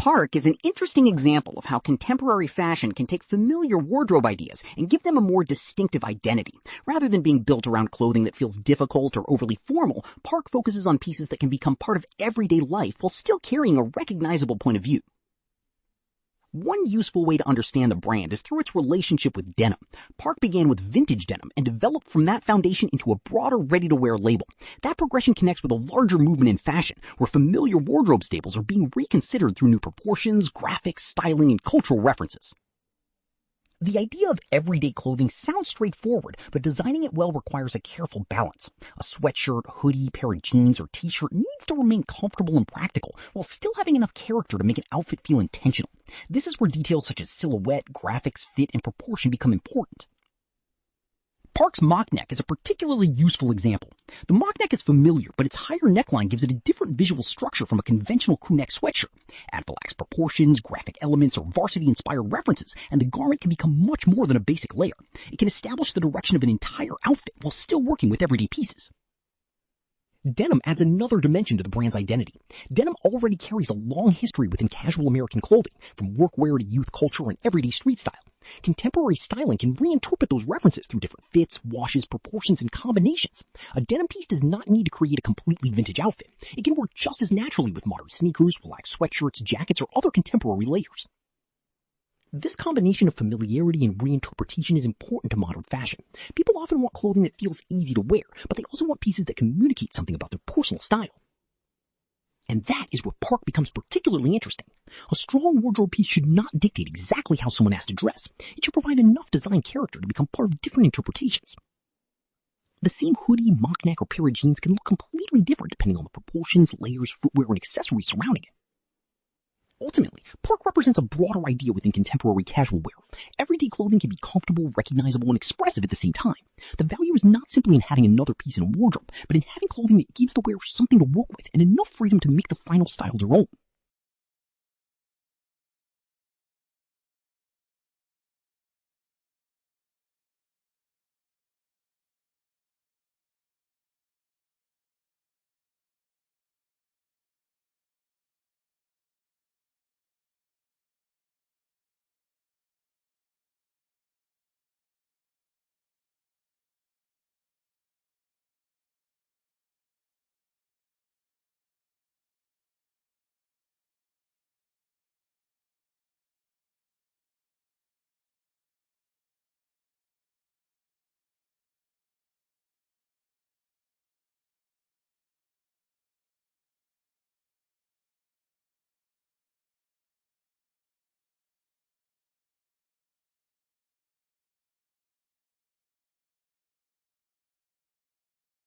Park is an interesting example of how contemporary fashion can take familiar wardrobe ideas and give them a more distinctive identity. Rather than being built around clothing that feels difficult or overly formal, Park focuses on pieces that can become part of everyday life while still carrying a recognizable point of view. One useful way to understand the brand is through its relationship with denim. Park began with vintage denim and developed from that foundation into a broader ready-to-wear label. That progression connects with a larger movement in fashion, where familiar wardrobe staples are being reconsidered through new proportions, graphics, styling, and cultural references. The idea of everyday clothing sounds straightforward, but designing it well requires a careful balance. A sweatshirt, hoodie, pair of jeans, or t-shirt needs to remain comfortable and practical, while still having enough character to make an outfit feel intentional. This is where details such as silhouette, graphics, fit, and proportion become important. Park's mock neck is a particularly useful example. The mock neck is familiar, but its higher neckline gives it a different visual structure from a conventional crew neck sweatshirt. Add relaxed proportions, graphic elements, or varsity-inspired references, and the garment can become much more than a basic layer. It can establish the direction of an entire outfit while still working with everyday pieces. Denim adds another dimension to the brand's identity. Denim already carries a long history within casual American clothing, from workwear to youth culture and everyday street style. Contemporary styling can reinterpret those references through different fits, washes, proportions, and combinations. A denim piece does not need to create a completely vintage outfit. It can work just as naturally with modern sneakers, relaxed sweatshirts, jackets, or other contemporary layers. This combination of familiarity and reinterpretation is important to modern fashion. People often want clothing that feels easy to wear, but they also want pieces that communicate something about their personal style. And that is where Park becomes particularly interesting. A strong wardrobe piece should not dictate exactly how someone has to dress. It should provide enough design character to become part of different interpretations. The same hoodie, mock neck, or pair of jeans can look completely different depending on the proportions, layers, footwear, and accessories surrounding it. Ultimately, Park represents a broader idea within contemporary casual wear. Everyday clothing can be comfortable, recognizable, and expressive at the same time. The value is not simply in having another piece in a wardrobe, but in having clothing that gives the wearer something to work with and enough freedom to make the final style their own.